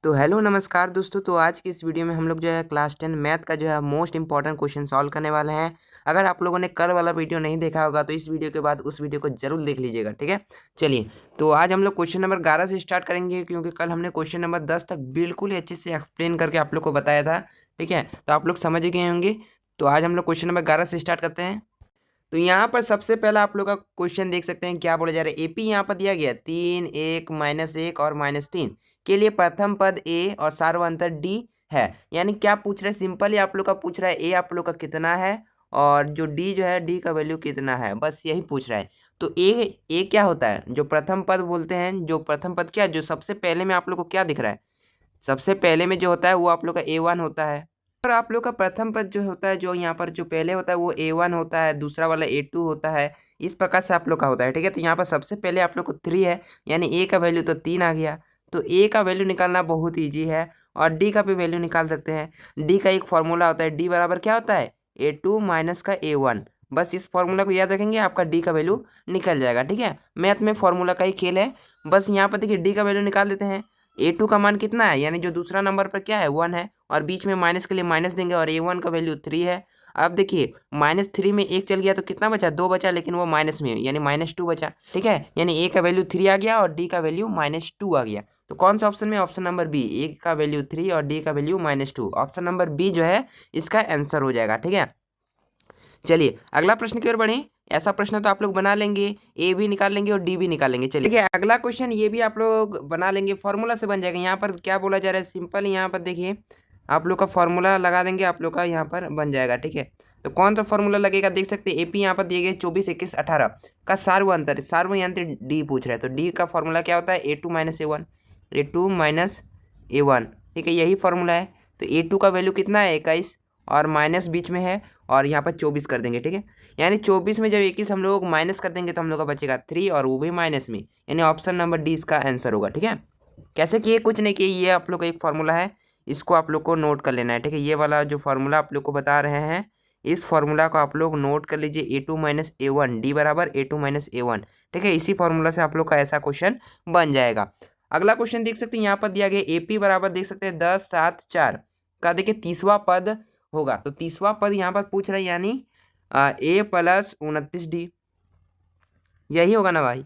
तो हेलो नमस्कार दोस्तों। तो आज की इस वीडियो में हम लोग जो है क्लास 10 मैथ का जो है मोस्ट इंपॉर्टेंट क्वेश्चन सॉल्व करने वाले हैं। अगर आप लोगों ने कल वाला वीडियो नहीं देखा होगा तो इस वीडियो के बाद उस वीडियो को जरूर देख लीजिएगा, ठीक है। चलिए, तो आज हम लोग क्वेश्चन नंबर 11 से स्टार्ट करेंगे, क्योंकि कल हमने क्वेश्चन नंबर 10 तक बिल्कुल ही अच्छे से एक्सप्लेन करके आप लोग को बताया था, ठीक है। तो आप लोग समझ गए होंगे। तो आज हम लोग क्वेश्चन नंबर 11 से स्टार्ट करते हैं। तो यहाँ पर सबसे पहला आप लोग का क्वेश्चन देख सकते हैं, क्या बोला जा रहा है। एपी यहाँ पर दिया गया 3, 1, -1 और -3 के लिए प्रथम पद ए और सार्वअंतर डी है। यानी क्या पूछ रहे हैं, सिंपली आप लोग का पूछ रहा है ए आप लोग का कितना है और जो डी जो है डी का वैल्यू कितना है, बस यही पूछ रहा है। तो ए क्या होता है, जो प्रथम पद बोलते हैं। जो प्रथम पद क्या, जो सबसे पहले में आप लोग को क्या दिख रहा है, सबसे पहले में जो होता है वो आप लोग का A1 होता है। और आप लोग का प्रथम पद जो होता है, जो यहाँ पर जो पहले होता है वो A1 होता है, दूसरा वाला A2 होता है। इस प्रकार से आप लोग का होता है, ठीक है। तो यहाँ पर सबसे पहले आप लोग को 3 है, यानी A का वैल्यू तो 3 आ गया। तो A का वैल्यू निकालना बहुत ईजी है और D का भी वैल्यू निकाल सकते हैं। D का एक फॉर्मूला होता है, D बराबर क्या होता है, A2 माइनस का A1। बस इस फॉर्मूला को याद रखेंगे, आपका D का वैल्यू निकल जाएगा, ठीक है। मैथ में फॉर्मूला का ही खेल है। बस यहाँ पर देखिए D का वैल्यू निकाल देते हैं। A2 का मान कितना है, यानी जो दूसरा नंबर पर क्या है 1 है, और बीच में माइनस के लिए माइनस देंगे, और A1 का वैल्यू 3 है। अब देखिए -3 में 1 चल गया तो कितना बचा, 2 बचा, लेकिन वो माइनस में यानी -2 बचा, ठीक है। यानी A का वैल्यू 3 आ गया और D का वैल्यू -2 आ गया। तो कौन सा ऑप्शन में, ऑप्शन नंबर बी, A का वैल्यू 3 और D का वैल्यू -2, ऑप्शन नंबर बी जो है इसका आंसर हो जाएगा, ठीक है। चलिए अगला प्रश्न की ओर बढ़े। ऐसा प्रश्न तो आप लोग बना लेंगे, ए भी निकाल लेंगे और डी भी निकाल लेंगे। चलिए देखिए अगला क्वेश्चन ये भी आप लोग बना लेंगे, फॉर्मूला से बन जाएगा। यहाँ पर क्या बोला जा रहा है, सिंपल यहाँ पर देखिए आप लोग का फॉर्मूला लगा देंगे, आप लोग का यहाँ पर बन जाएगा, ठीक है। तो कौन सा फॉर्मूला लगेगा, देख सकते हैं एपी यहाँ पर दिए गए 24, 21, 18 का सार्वयंत्र डी पूछ रहा है। तो डी का फॉर्मूला क्या होता है, A2 minus A1, A2 minus A1, ठीक है, यही फॉर्मूला है। तो A2 का वैल्यू कितना है 21, और माइनस बीच में है, और यहाँ पर 24 कर देंगे, ठीक है। यानी 24 में जब 21 हम लोग माइनस कर देंगे तो हम लोग का बचेगा 3, और वो भी माइनस में, यानी ऑप्शन नंबर डी इसका आंसर होगा, ठीक है। कैसे किए, कुछ नहीं किए, ये आप लोग का एक फॉर्मूला है, इसको आप लोग को नोट कर लेना है, ठीक है। ये वाला जो फॉर्मूला आप लोग को बता रहे हैं, इस फॉर्मूला को आप लोग नोट कर लीजिए, A2 माइनस A1, डी बराबर A2 माइनस A1, ठीक है। इसी फॉर्मूला से आप लोग का ऐसा क्वेश्चन बन जाएगा। अगला क्वेश्चन देख सकते हैं, यहाँ पर दिया गया AP बराबर देख सकते हैं 10, 7, 4 का देखिए 30वां पद होगा। तो 30वां पद यहाँ पर पूछ रहे हैं, यानी A प्लस 29D, यही होगा ना भाई,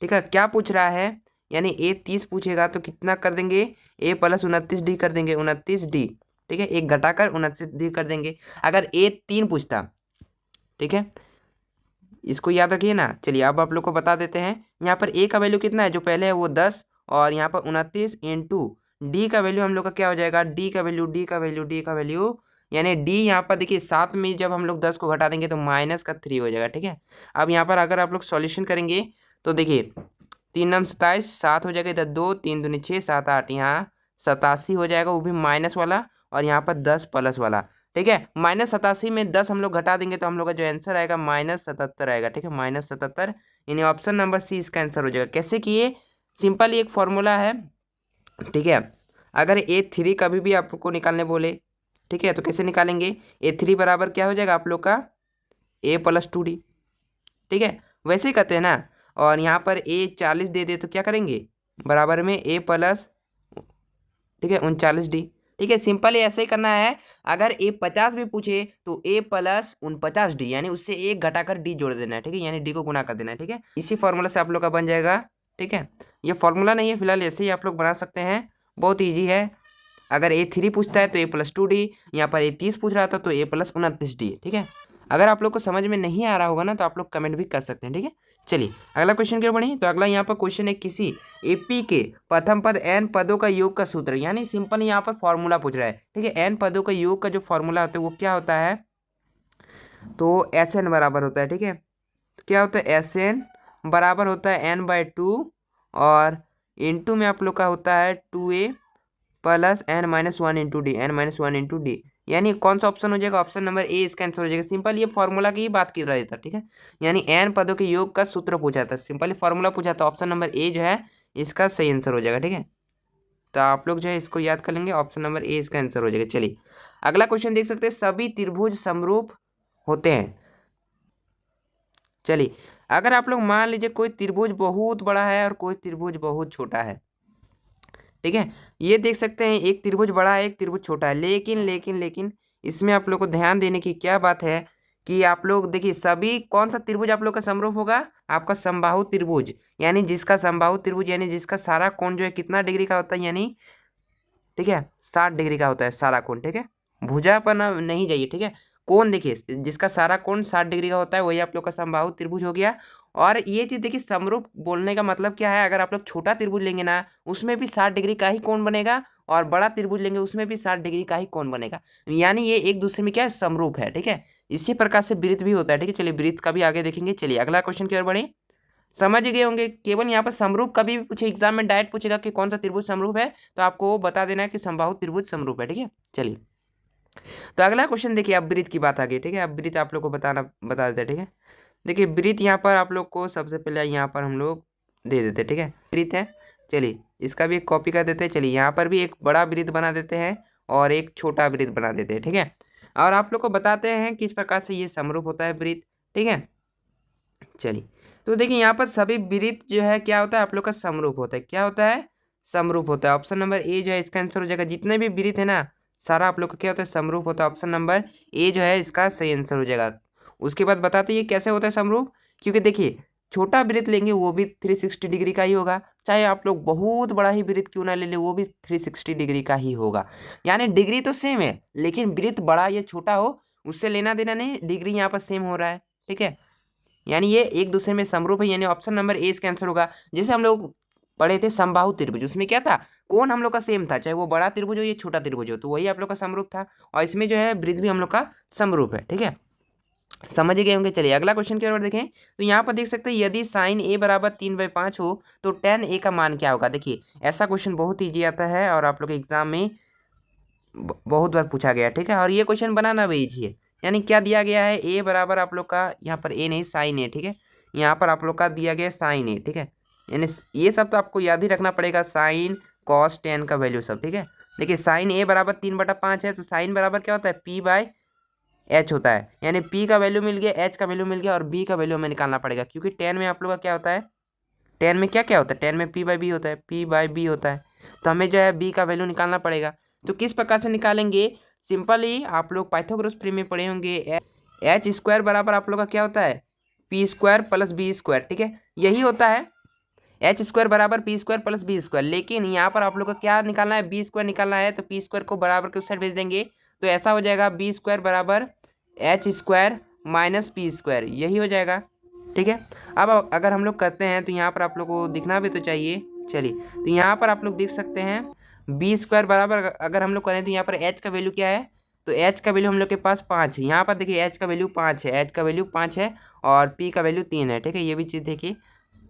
ठीक है। क्या पूछ रहा है, यानी A 30 पूछेगा तो कितना कर देंगे, A प्लस 29D कर देंगे, 29D, ठीक है। एक घटाकर 29D कर देंगे। अगर A 3 पूछता, ठीक है, इसको याद रखिए ना। चलिए अब आप लोग को बता देते हैं, यहाँ पर A का वैल्यू कितना है, जो पहले है वो 10, और यहाँ पर 29 इंटू डी का वैल्यू हम लोग का क्या हो जाएगा, डी का वैल्यू, यानी डी यहाँ पर देखिए 7 में जब हम लोग 10 को घटा देंगे तो -3 हो जाएगा, ठीक है। अब यहाँ पर अगर आप लोग सॉल्यूशन करेंगे तो देखिए 3 नम 27, 7 हो जाएगा, इधर 2, 3 दूनी 6, 7, 8, यहाँ 87 हो जाएगा, वो भी माइनस वाला, और यहाँ पर 10 प्लस वाला, ठीक है। -87 में 10 हम लोग घटा देंगे तो हम लोग का जो आंसर आएगा -77 आएगा, ठीक है, -77, यानी ऑप्शन नंबर सी इसका आंसर हो जाएगा। कैसे किए, सिंपल एक फॉर्मूला है, ठीक है। अगर A3 कभी भी आपको निकालने बोले, ठीक है, तो कैसे निकालेंगे, A3 बराबर क्या हो जाएगा आप लोग का A प्लस 2D, ठीक है, वैसे ही करते हैं ना। और यहाँ पर A 40 दे दे तो क्या करेंगे, बराबर में A प्लस, ठीक है, 39D, ठीक है। सिंपल ऐसे ही करना है। अगर A 50 भी पूछे तो A प्लस 49D, यानी उससे एक घटाकर D जोड़ देना है, ठीक है, यानी D को गुना कर देना है, ठीक है। इसी फॉर्मूला से आप लोग का बन जाएगा, ठीक है। ये फॉर्मूला नहीं है फिलहाल, ऐसे ही आप लोग बना सकते हैं, बहुत ईजी है। अगर A3 पूछता है तो A प्लस 2D, यहाँ पर A30 पूछ रहा था तो A प्लस 29D, ठीक है। अगर आप लोग को समझ में नहीं आ रहा होगा ना तो आप लोग कमेंट भी कर सकते हैं, ठीक है। चलिए अगला क्वेश्चन की ओर बढ़ें। तो अगला यहाँ पर क्वेश्चन है, किसी एपी के प्रथम पद n पदों का योग का सूत्र, यानी सिंपल यहाँ पर फॉर्मूला पूछ रहा है, ठीक है। n पदों का योग का जो फॉर्मूला होता है वो क्या होता है, तो Sn बराबर होता है, ठीक है। क्या होता है, Sn बराबर होता है n/2, और इंटू में आप लोग का होता है 2a plus n-1 into D, n-1 into D, यानी कौन सा ऑप्शन हो जाएगा, ऑप्शन नंबर ए इसका आंसर हो जाएगा। सिंपल ये फॉर्मूला की ही बात कर रहा था, ठीक है, यानी n पदों के योग का सूत्र पूछा था, सिंपली फॉर्मूला पूछा था, ऑप्शन नंबर ए जो है इसका सही आंसर हो जाएगा, ठीक है। तो आप लोग जो है इसको याद कर लेंगे, ऑप्शन नंबर ए इसका आंसर हो जाएगा। चलिए अगला क्वेश्चन देख सकते हैं, सभी त्रिभुज समरूप होते हैं। चलिए अगर आप लोग मान लीजिए कोई त्रिभुज बहुत बड़ा है और कोई त्रिभुज बहुत छोटा है, ठीक है। ये देख सकते हैं एक त्रिभुज बड़ा है, एक त्रिभुज छोटा है, लेकिन इसमें आप लोग को ध्यान देने की क्या बात है कि आप लोग देखिए सभी कौन सा त्रिभुज आप लोग का समरूप होगा, आपका समबाहु त्रिभुज, यानी जिसका समबाहु त्रिभुज यानी जिसका सारा कोण जो है कितना डिग्री का होता है, यानी ठीक है 60 डिग्री का होता है सारा कोण, ठीक है। भुजा पर नहीं जाइए, ठीक है। कोण देखिए जिसका सारा कोण 60 डिग्री का होता है वही आप लोग का समबाहु त्रिभुज हो गया। और ये चीज देखिए समरूप बोलने का मतलब क्या है, अगर आप लोग छोटा त्रिभुज लेंगे ना उसमें भी 60 डिग्री का ही कोण बनेगा, और बड़ा त्रिभुज लेंगे उसमें भी 60 डिग्री का ही कोण बनेगा, यानी ये एक दूसरे में क्या है समरूप है, ठीक है। इसी प्रकार से वृत्त भी होता है, ठीक है। चलिए वृत्त का भी आगे देखेंगे। चलिए अगला क्वेश्चन की ओर बढ़े। समझ गए होंगे, केवल यहाँ पर समरूप कभी भी पूछे एग्जाम में डायरेक्ट पूछेगा कि कौन सा त्रिभुज समरूप है, तो आपको वो बता देना है कि समबाहु त्रिभुज समरूप है, ठीक है। चलिए तो अगला क्वेश्चन देखिए, अब वृत्त की बात आ गई, ठीक है। अब वृत्त आप लोग को बता देते हैं, ठीक है। देखिए वृत्त यहाँ पर आप लोग को सबसे पहले यहाँ पर हम लोग दे देते हैं, ठीक है। वृत्त है, चलिए इसका भी एक कॉपी कर देते हैं। चलिए यहाँ पर भी एक बड़ा वृत्त बना देते हैं और एक छोटा वृत्त बना देते हैं, ठीक है। और आप लोग को बताते हैं किस प्रकार से ये समरूप होता है वृत्त, ठीक है। चलिए तो देखिए यहाँ पर सभी वृत्त जो है क्या होता है आप लोग का समरूप होता है, क्या होता है समरूप होता है। ऑप्शन नंबर ए जो है इसका आंसर हो जाएगा। जितने भी वृत्त है ना सारा आप लोग का क्या होता है समरूप होता है। ऑप्शन नंबर ए जो है इसका सही आंसर हो जाएगा। उसके बाद बताते हैं कैसे होता है समरूप, क्योंकि देखिए छोटा वृत्त लेंगे वो भी 360 डिग्री का ही होगा, चाहे आप लोग बहुत बड़ा ही वृत्त क्यों ना ले ले वो भी 360 डिग्री का ही होगा, यानी डिग्री तो सेम है, लेकिन वृत्त बड़ा या छोटा हो उससे लेना देना नहीं, डिग्री यहाँ पर सेम हो रहा है, ठीक है। यानी ये एक दूसरे में समरूप है, यानी ऑप्शन नंबर ए इसका आंसर होगा। जैसे हम लोग पढ़े थे समबाहु त्रिभुज, उसमें क्या था कोण हम लोग का सेम था, चाहे वो बड़ा त्रिभुज हो या छोटा त्रिभुज हो, तो वही आप लोग का समरूप था। और इसमें जो है वृत्त भी हम लोग का समरूप है, ठीक है। समझ गए होंगे। चलिए अगला क्वेश्चन की ओर देखें। तो यहाँ पर देख सकते हैं यदि साइन ए बराबर 3/5 हो तो tan ए का मान क्या होगा। देखिए ऐसा क्वेश्चन बहुत ईजी आता है और आप लोग के एग्जाम में बहुत बार पूछा गया, ठीक है। और ये क्वेश्चन बनाना भी ईजी है। यानी क्या दिया गया है, ए बराबर आप लोग का यहाँ पर ए नहीं साइन ए, ठीक है। यहाँ पर आप लोग का दिया गया साइन ए, ठीक है। यानी ये सब तो आपको याद ही रखना पड़ेगा, साइन कॉस टेन का वैल्यू सब, ठीक है। देखिए साइन ए बराबर 3/5 है, तो साइन बराबर क्या होता है p/h होता है। यानी p का वैल्यू मिल गया, h का वैल्यू मिल गया, और b का वैल्यू हमें निकालना पड़ेगा, क्योंकि टेन में आप लोग का क्या होता है, टेन में क्या क्या होता है, टेन में p/b होता है, p/b होता है। तो हमें जो है b का वैल्यू निकालना पड़ेगा। तो किस प्रकार से निकालेंगे, सिंपली आप लोग पाइथागोरस थ्योरम में पढ़े होंगे, एच स्क्वायर बराबर आप लोग का क्या होता है P square plus B square, ठीक है। यही होता है एच स्क्वायर बराबर P square plus B square, लेकिन यहाँ पर आप लोग का क्या निकालना है, बी स्क्वायर निकालना है, तो पी स्क्वायर को बराबर के उस साइड भेज देंगे, तो ऐसा हो जाएगा बी स्क्वायर बराबर H square minus P square, यही हो जाएगा, ठीक है। अब अगर हम लोग करते हैं तो यहाँ पर आप लोग को दिखना भी तो चाहिए। चलिए तो यहाँ पर आप लोग देख सकते हैं बी स्क्वायर बराबर अगर हम लोग करें तो यहाँ पर एच का वैल्यू क्या है, तो एच का वैल्यू हम लोग के पास 5 है। यहाँ पर देखिए एच का वैल्यू 5 है, एच का वैल्यू 5 है और पी का वैल्यू 3 है, ठीक है। ये भी चीज़ देखिए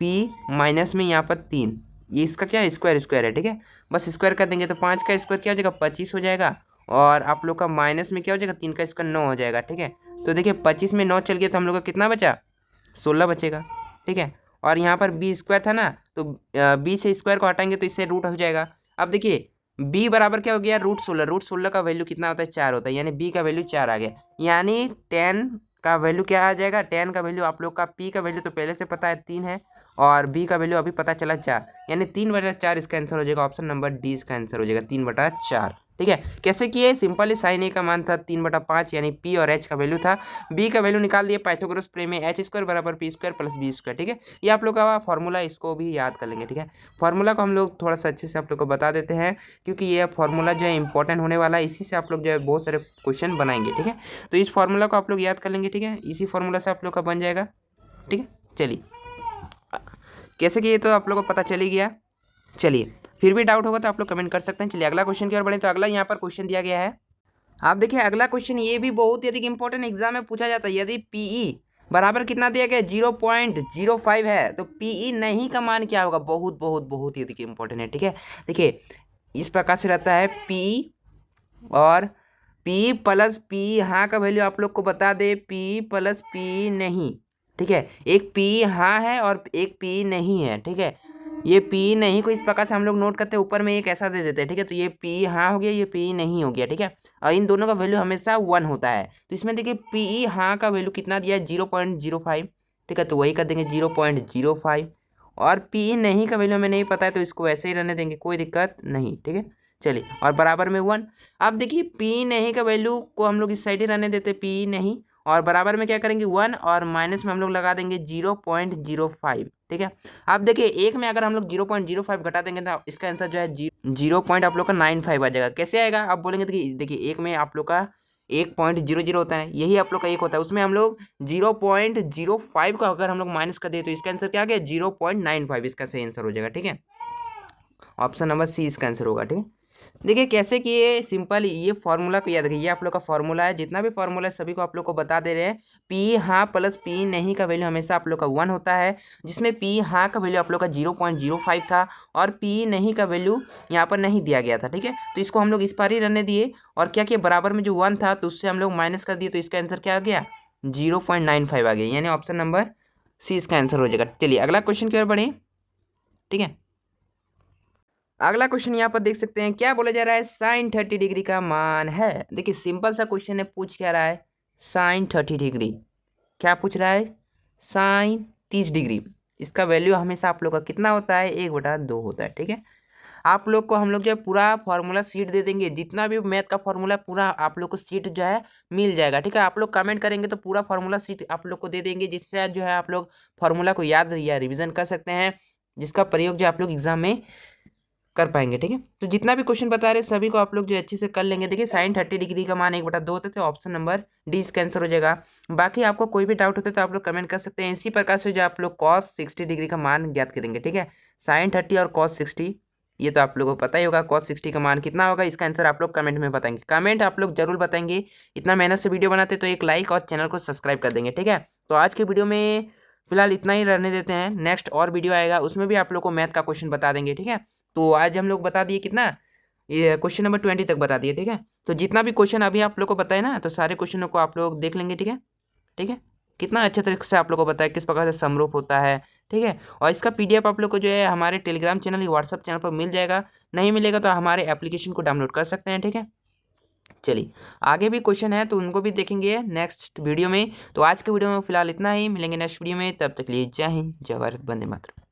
पी माइनस में यहाँ पर 3, ये इसका क्या है स्क्वायर स्क्वायर है, ठीक है। बस स्क्वायर कर देंगे तो 5 का स्क्वायर क्या हो जाएगा 25 हो जाएगा, और आप लोग का माइनस में क्या हो जाएगा 3 का स्क्वायर 9 हो जाएगा, ठीक है। तो देखिए 25 में 9 चल गया तो हम लोग का कितना बचा 16 बचेगा, ठीक है। और यहाँ पर बी स्क्वायर था ना, तो बी से स्क्वायर को हटाएंगे तो इससे रूट हो जाएगा। अब देखिए b बराबर क्या हो गया √16, √16 का वैल्यू कितना होता है 4 होता है, यानी b का वैल्यू 4 आ गया। यानी tan का वैल्यू क्या आ जाएगा, tan का वैल्यू आप लोग का p का वैल्यू तो पहले से पता है 3 है, और b का वैल्यू अभी पता चला 4, यानी 3/4 इसका आंसर हो जाएगा। ऑप्शन नंबर डी इसका आंसर हो जाएगा 3/4, ठीक है। कैसे किए, सिंपली साइन ए का मान था 3/5, यानी p और h का वैल्यू था, b का वैल्यू निकाल दिए पाइथागोरस थ्योरम में, एच स्क्वायर बराबर P square plus B square, ठीक है। ये आप लोग का फॉर्मूला, इसको भी याद कर लेंगे, ठीक है। फॉर्मूला को हम लोग थोड़ा सा अच्छे से आप लोग को बता देते हैं, क्योंकि ये फॉर्मूला जो है इंपॉर्टेंट होने वाला है, इसी से आप लोग जो है बहुत सारे क्वेश्चन बनाएंगे, ठीक है। तो इस फॉर्मूला को आप लोग याद कर लेंगे, ठीक है। इसी फॉर्मूला से आप लोग का बन जाएगा, ठीक है। चलिए कैसे किए तो आप लोग को पता चली गया। चलिए फिर भी डाउट होगा तो आप लोग कमेंट कर सकते हैं। चलिए अगला क्वेश्चन की ओर बढ़ें। तो अगला यहाँ पर क्वेश्चन दिया गया है, आप देखिए अगला क्वेश्चन ये भी बहुत यदि इंपॉर्टेंट एग्जाम में पूछा जाता है। यदि पीई बराबर कितना दिया गया 0.05 है, तो पीई नहीं का मान क्या होगा, बहुत बहुत बहुत यदि इंपॉर्टेंट है, ठीक है। देखिए इस प्रकार से रहता है पी और पी प्लस पी, यहाँ का वैल्यू आप लोग को बता दे पी प्लस पी नहीं, ठीक है। एक पी हाँ है और एक पी नहीं है, ठीक है। ये पी नहीं को इस प्रकार से हम लोग नोट करते हैं, ऊपर में एक ऐसा दे देते हैं, ठीक है। तो ये पी हाँ हो गया, ये पी नहीं हो गया, ठीक है। और इन दोनों का वैल्यू हमेशा 1 होता है, तो इसमें देखिए पी हाँ का वैल्यू कितना दिया है 0.05, ठीक है। तो वही कर देंगे 0.05, और पी नहीं का वैल्यू हमें नहीं पता है तो इसको वैसे ही रहने देंगे, कोई दिक्कत नहीं, ठीक है। चलिए, और बराबर में 1। अब देखिए पी नहीं का वैल्यू को हम लोग इस साइड ही रहने देते, पी नहीं, और बराबर में क्या करेंगे 1, और माइनस में हम लोग लगा देंगे 0.05, ठीक है। अब देखिए एक में अगर हम लोग 0.05 घटा देंगे तो इसका आंसर जो है 0.95 आ जाएगा। कैसे आएगा आप बोलेंगे, देखिए एक में आप लोग का 1.00 होता है, यही आप लोग का 1 होता है, उसमें हम लोग 0.05 का अगर हम लोग माइनस कर दे तो इसका आंसर क्या आ गया 0.95, इसका सही आंसर हो जाएगा, ठीक है। ऑप्शन नंबर सी इसका आंसर होगा, ठीक है। देखिए कैसे कि ये सिंपल, ये फॉर्मूला को याद रखिए, ये आप लोग का फॉर्मूला है, जितना भी फॉर्मूला है सभी को आप लोग को बता दे रहे हैं। पी हाँ प्लस पी नहीं का वैल्यू हमेशा आप लोग का 1 होता है, जिसमें पी हाँ का वैल्यू आप लोग का 0.05 था, और पी नहीं का वैल्यू यहाँ पर नहीं दिया गया था, ठीक है। तो इसको हम लोग इस पार ही रहने दिए, और क्या किया बराबर में जो 1 था तो उससे हम लोग माइनस कर दिए, तो इसका आंसर क्या आ गया 0.95 आ गया, यानी ऑप्शन नंबर सी इसका आंसर हो जाएगा। चलिए अगला क्वेश्चन की ओर बढ़े, ठीक है। अगला क्वेश्चन यहाँ पर देख सकते हैं, क्या बोला जा रहा है, साइन 30 डिग्री का मान है। देखिए सिंपल सा क्वेश्चन है, पूछ क्या रहा है, साइन 30 डिग्री, क्या पूछ रहा है, साइन 30 डिग्री, इसका वैल्यू हमेशा आप लोग का कितना होता है, 1/2 होता है, ठीक है। आप लोग को हम लोग जो है पूरा फॉर्मूला सीट दे देंगे, जितना भी मैथ का फॉर्मूला पूरा आप लोग को सीट जो है मिल जाएगा, ठीक है। आप लोग कमेंट करेंगे तो पूरा फॉर्मूला सीट आप लोग को दे देंगे, जिससे जो है आप लोग फॉर्मूला को याद या रिविजन कर सकते हैं, जिसका प्रयोग जो आप लोग एग्जाम में कर पाएंगे, ठीक है। तो जितना भी क्वेश्चन बता रहे सभी को आप लोग जो अच्छे से कर लेंगे। देखिए साइन 30 डिग्री का मान 1/2 होता है, ऑप्शन नंबर डी इसका आंसर हो जाएगा। बाकी आपको कोई भी डाउट होता है तो आप लोग कमेंट कर सकते हैं। इसी प्रकार से जो आप लोग कॉस 60 डिग्री का मान ज्ञात करेंगे, ठीक है। साइन 30 और कॉस 60, ये तो आप लोगों को पता ही होगा, कॉस 60 का मान कितना होगा, इसका आंसर आप लोग कमेंट में बताएंगे। कमेंट आप लोग जरूर बताएंगे, इतना मेहनत से वीडियो बनाते तो एक लाइक और चैनल को सब्सक्राइब कर देंगे, ठीक है। तो आज के वीडियो में फिलहाल इतना ही रहने देते हैं, नेक्स्ट और वीडियो आएगा उसमें भी आप लोग को मैथ का क्वेश्चन बता देंगे, ठीक है। तो आज हम लोग बता दिए कितना, ये क्वेश्चन नंबर 20 तक बता दिए, ठीक है। तो जितना भी क्वेश्चन अभी आप लोग को बताए ना, तो सारे क्वेश्चनों को आप लोग देख लेंगे, ठीक है, ठीक है। कितना अच्छे तरीके से आप लोग को बताया किस प्रकार से समरूप होता है, ठीक है। और इसका पीडीएफ आप लोग को जो है हमारे टेलीग्राम चैनल या व्हाट्सअप चैनल पर मिल जाएगा, नहीं मिलेगा तो हमारे एप्लीकेशन को डाउनलोड कर सकते हैं, ठीक है। चलिए आगे भी क्वेश्चन है तो उनको भी देखेंगे नेक्स्ट वीडियो में। तो आज के वीडियो में फिलहाल इतना ही, मिलेंगे नेक्स्ट वीडियो में, तब तक लिए जय हिंद, जय भारत, वंदे मातरम।